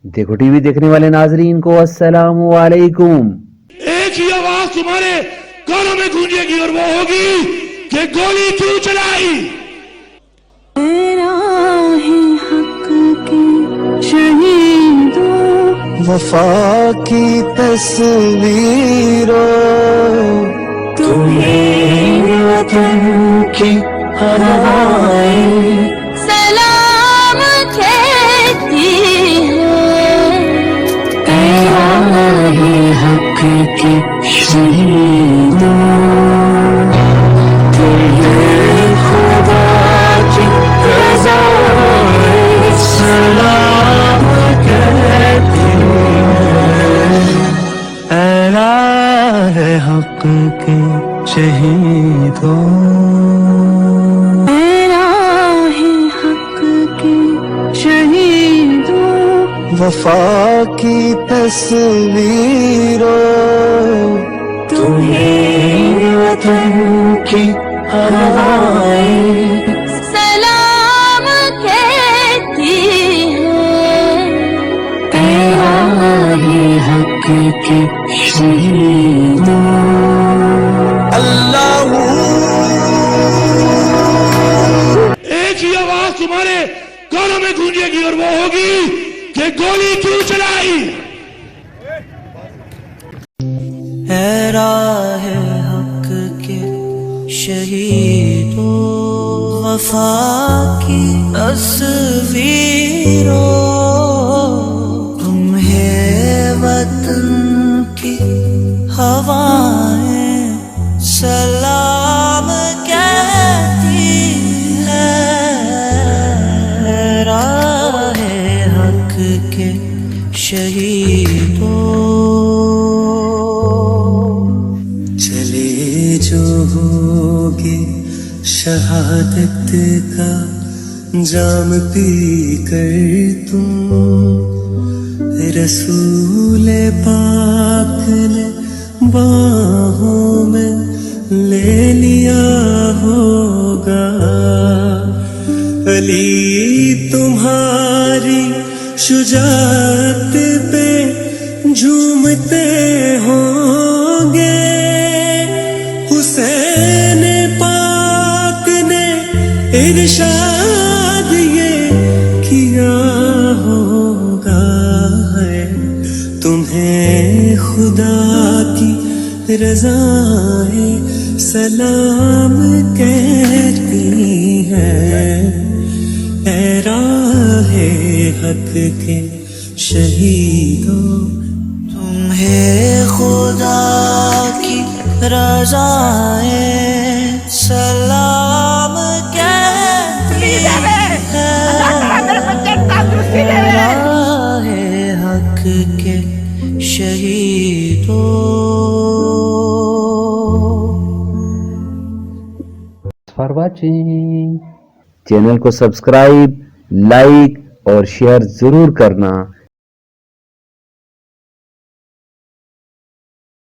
دیکھو T V دیکھنے والے ناظرین کو السلام علیکم۔ ایک ہی آواز تمہارے کانوں میں گونجے گی اور وہ ہوگی کہ گولی کیوں چلائی؟ راہ حق کے شہیدوں، وفا کی تصویروں، تمہیں وطن کی ہوائیں سلام کہتی ہیں۔ اے راہ حق کے شہیدوں، تمہیں خدا کی رضا سلام کہتی ہیں۔ اے راہ حق کے شہیدوں، اے راہ حق کے شہیدوں، وفا کی تصویروں، تمہیں وطن کی ہوائیں سلام کہتی ہیں۔ اے راہ حق کے شہیدوں، اللہ ایک ہی آواز تمہارے کانوں میں گونجے گی اور وہ ہوگی کہ گولی کیوں چلائی؟ اے راہ حق کے شہیدوں، وفا کی تصویروں، تمہیں وطن کی ہوائیں سلام کہتی ہیں۔ راہ حق کے شہیدوں، چلے جو ہوگے شہادت کا جام پی کر تم، رسول پاک نے باہوں میں لے لیا ہوگا، علی تمہاری شجاعت پہ جھومتے ہوں گے، حسین پاک نے ارشاد یہ کیا ہوگا، تمہیں خدا کی رضائیں سلام کہتی ہیں۔ اے راہ حق کے شہیدوں، تمہیں خدا کی رضائیں سلام کہتی ہیں۔ راہ حق کے شہیدوں۔ فار واچنگ، چینل کو سبسکرائب، لائک اور شیئر ضرور کرنا۔